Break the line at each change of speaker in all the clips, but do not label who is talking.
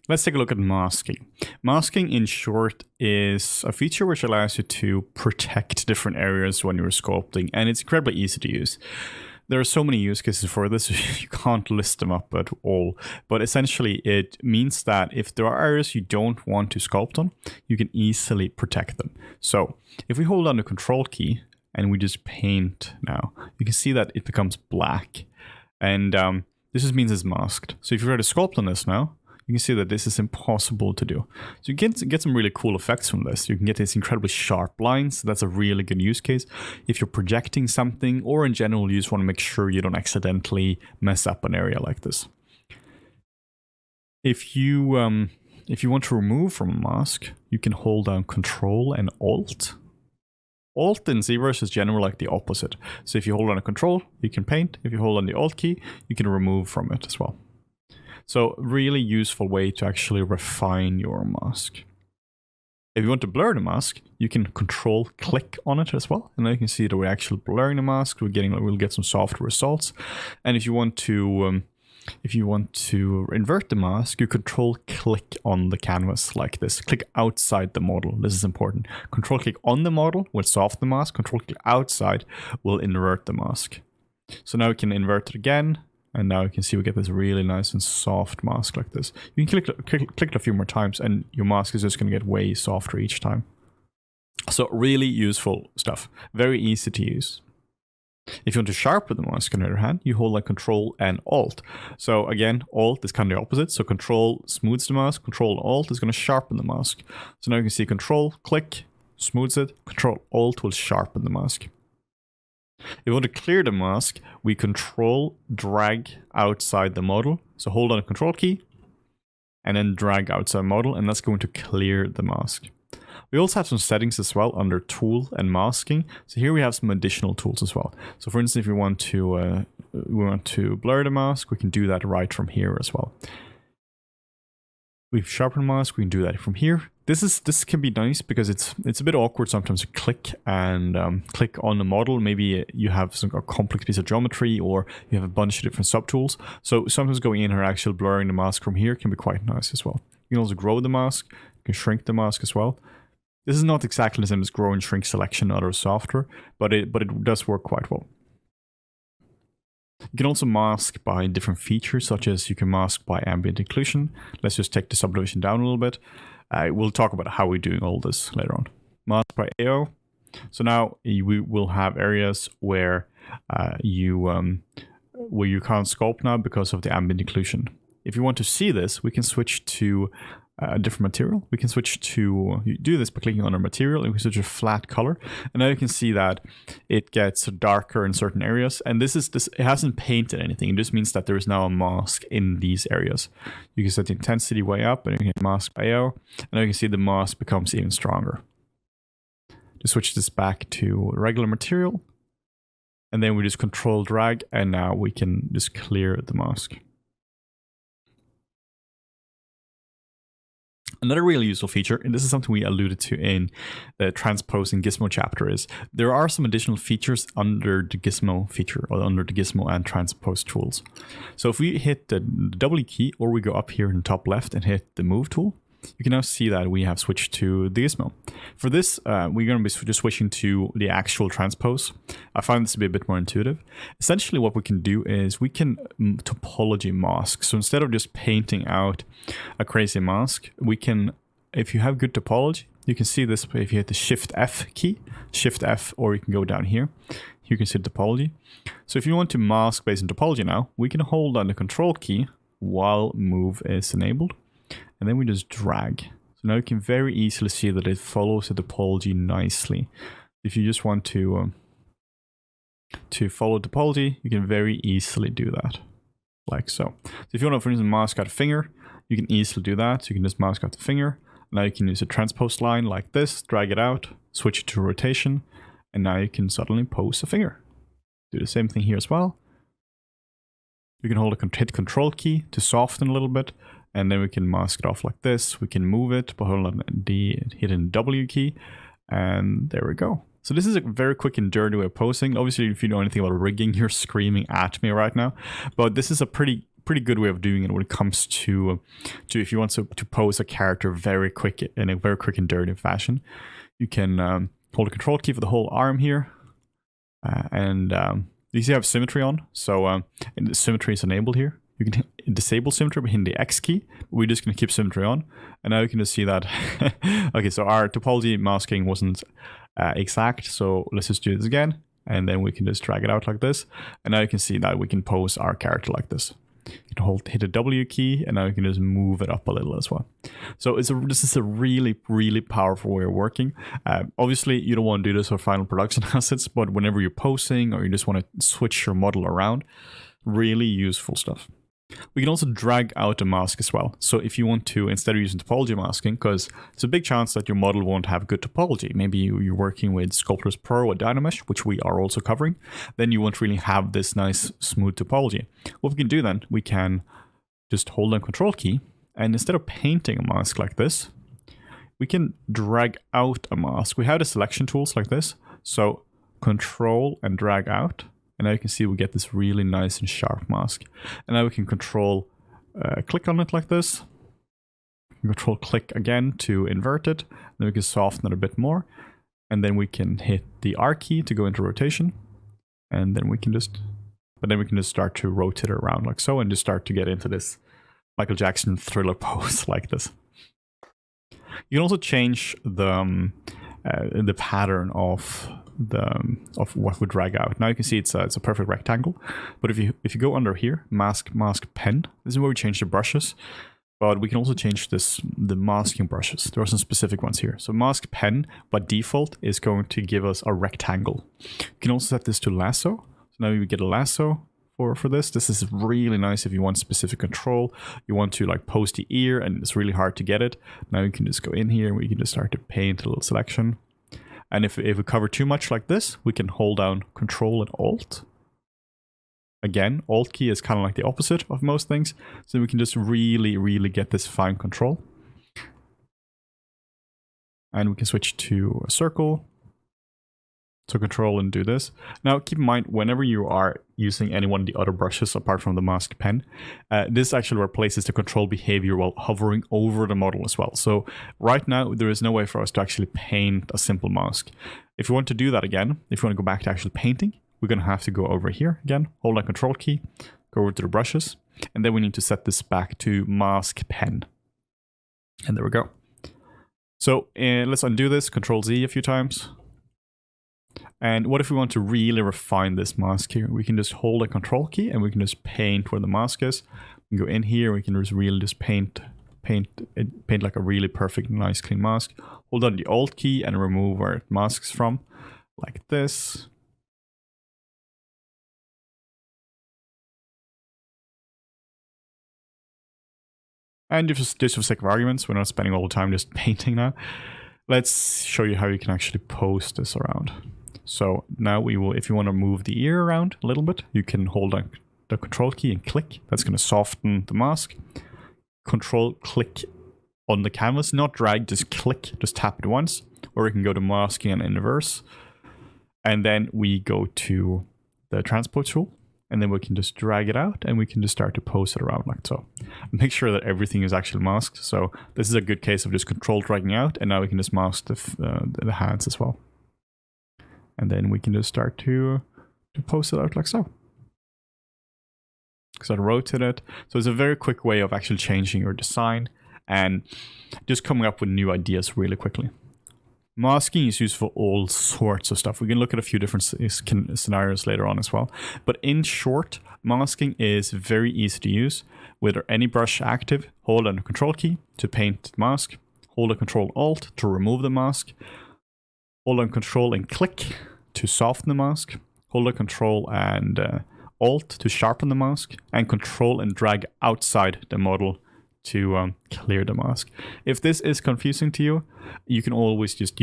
let's take a look at masking. Masking, in short, is a feature which allows you to protect different areas when you're sculpting, and it's incredibly easy to use. There are so many use cases for this, you can't list them up at all. But essentially, it means that if there are areas you don't want to sculpt on, you can easily protect them. So if we hold down the Control key and we just paint now, you can see that it becomes black. And this just means it's masked. So if you try to sculpt on this now, you can see that this is impossible to do. So you get some really cool effects from this. You can get these incredibly sharp lines. That's a really good use case. If you're projecting something, or in general, you just want to make sure you don't accidentally mess up an area like this. If you want to remove from a mask, you can hold down Control and Alt. Alt in ZBrush is generally like the opposite. So if you hold on a Control, you can paint. If you hold on the Alt key, you can remove from it as well. So really useful way to actually refine your mask. If you want to blur the mask, you can Control click on it as well. And now you can see that we're actually blurring the mask. We'll get some soft results. And if you want to invert the mask, you Control click on the canvas like this. Click outside the model. This is important. Control click on the model will soften the mask. Control click outside will invert the mask. So now we can invert it again. And now you can see we get this really nice and soft mask like this. You can click it a few more times and your mask is just going to get way softer each time. So really useful stuff. Very easy to use. If you want to sharpen the mask on the other hand, you hold like Control and Alt. So again, Alt is kind of the opposite. So Control smooths the mask, Control and Alt is going to sharpen the mask. So now you can see Control, click, smooths it, Control Alt will sharpen the mask. If we want to clear the mask, we Control drag outside the model. So hold on the Control key and then drag outside model, and that's going to clear the mask. We also have some settings as well under Tool and Masking. So here we have some additional tools as well. So for instance, if we want to blur the mask, we can do that right from here as well. We've sharpened mask, we can do that from here. This can be nice because it's a bit awkward sometimes to click and click on the model. Maybe you have a complex piece of geometry or you have a bunch of different subtools. So sometimes going in and actually blurring the mask from here can be quite nice as well. You can also grow the mask, you can shrink the mask as well. This is not exactly the same as grow and shrink selection or other software, but it does work quite well. You can also mask by different features, such as you can mask by ambient occlusion. Let's just take the subdivision down a little bit. We'll talk about how we're doing all this later on. Mask by AO. So now we will have areas where you can't sculpt now because of the ambient occlusion. If you want to see this, we can switch to a different material. We can switch to, you do this by clicking on a material, and we switch to flat color. And now you can see that it gets darker in certain areas. And it hasn't painted anything. It just means that there is now a mask in these areas. You can set the intensity way up and you can mask by AO. And now you can see the mask becomes even stronger. Just switch this back to regular material. And then we just Control drag, and now we can just clear the mask. Another really useful feature, and this is something we alluded to in the Transpose and Gizmo chapter, is there are some additional features under the Gizmo feature, or under the Gizmo and Transpose tools. So if we hit the W key, or we go up here in the top left and hit the Move tool, you can now see that we have switched to the Gizmo. For this, we're going to be just switching to the actual transpose. I find this to be a bit more intuitive. Essentially, what we can do is we can topology mask. So instead of just painting out a crazy mask, we can, if you have good topology, you can see this if you hit the Shift F key, Shift F, or you can go down here. You can see the topology. So if you want to mask based on topology now, we can hold down the Control key while Move is enabled. And then we just drag. So now you can very easily see that it follows the topology nicely. If you just want to follow topology, you can very easily do that, like so. So if you want to, for instance, mask out a finger, you can easily do that. So you can just mask out the finger. Now you can use a transpose line like this, drag it out, switch it to rotation, and now you can suddenly pose a finger. Do the same thing here as well. You can hit Control key to soften a little bit, and then we can mask it off like this. We can move it by holding the hidden W key, and there we go. So this is a very quick and dirty way of posing. Obviously, if you know anything about rigging, you're screaming at me right now, but this is a pretty pretty good way of doing it when it comes to if you want to pose a character very quick in a very quick and dirty fashion. You can hold the control key for the whole arm here, and you see I have symmetry on, so and the symmetry is enabled here. You can disable symmetry by hitting the X key. We're just going to keep symmetry on, and now you can just see that. Okay, so our topology masking wasn't exact, so let's just do this again, and then we can just drag it out like this, and now you can see that we can pose our character like this. You can hit the W key, and now you can just move it up a little as well. So this is a really, really powerful way of working. Obviously, you don't want to do this for final production assets, but whenever you're posing or you just want to switch your model around, really useful stuff. We can also drag out a mask as well. So if you want to, instead of using topology masking, because it's a big chance that your model won't have good topology. Maybe you're working with Sculptris Pro or Dynamesh, which we are also covering. Then you won't really have this nice smooth topology. What we can do then, we can just hold down Control key, and instead of painting a mask like this, we can drag out a mask. We have the selection tools like this. So Control and drag out. And now you can see we get this really nice and sharp mask. And now we can control click on it like this. Control click again to invert it. Then we can soften it a bit more. And then we can hit the R key to go into rotation. And then we can just start to rotate it around like so, and just start to get into this Michael Jackson Thriller pose like this. You can also change the pattern of what would drag out. Now you can see it's a perfect rectangle, but if you go under here, mask pen, this is where we change the brushes, but we can also change the masking brushes. There are some specific ones here. So mask pen by default is going to give us a rectangle. You can also set this to lasso. So now we get a lasso for this. This is really nice if you want specific control. You want to like pose the ear and it's really hard to get it. Now you can just go in here and we can just start to paint a little selection. And if we cover too much like this, we can hold down Control and Alt. Again, Alt key is kind of like the opposite of most things. So we can just really, really get this fine control. And we can switch to a circle. So Control and do this. Now keep in mind, whenever you are using any one of the other brushes apart from the mask pen, this actually replaces the control behavior while hovering over the model as well. So right now there is no way for us to actually paint a simple mask. If you want to do that again, if you want to go back to actually painting, we're going to have to go over here again, hold that Control key, go over to the brushes, and then we need to set this back to mask pen. And there we go. So let's undo this, Control Z a few times. And what if we want to really refine this mask here? We can just hold a Control key and we can just paint where the mask is. We can go in here, we can just really just paint like a really perfect, nice, clean mask. Hold down the Alt key and remove where it masks from, like this. And just for sake of arguments, we're not spending all the time just painting now. Let's show you how you can actually pose this around. So now we will, if you want to move the ear around a little bit, you can hold down the Control key and click. That's going to soften the mask. Control click on the canvas, not drag, just click, just tap it once. Or we can go to masking and inverse. And then we go to the transpose tool. And then we can just drag it out and we can just start to pose it around like so. Make sure that everything is actually masked. So this is a good case of just control dragging out, and now we can just mask the hands as well. And then we can just start to pose it out like so. So I rotate it. So it's a very quick way of actually changing your design and just coming up with new ideas really quickly. Masking is used for all sorts of stuff. We can look at a few different scenarios later on as well. But in short, masking is very easy to use. With any brush active, hold down the Control key to paint the mask. Hold a Control Alt to remove the mask. Hold on Control and click to soften the mask. Hold on Control and Alt to sharpen the mask. And Control and drag outside the model to clear the mask. If this is confusing to you, you can always just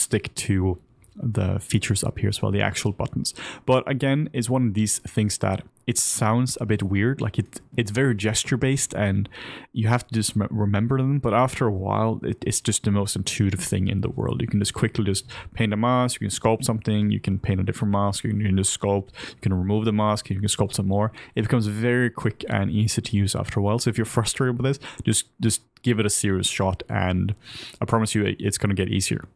stick to the features up here as well, the actual buttons. But again, it's one of these things that it sounds a bit weird, like it's very gesture based and you have to just remember them, but after a while it's just the most intuitive thing in the world. You can just quickly just paint a mask, you can sculpt something, you can paint a different mask, you can just sculpt, you can remove the mask, you can sculpt some more. It becomes very quick and easy to use after a while. So if you're frustrated with this, just give it a serious shot, and I promise you it's going to get easier.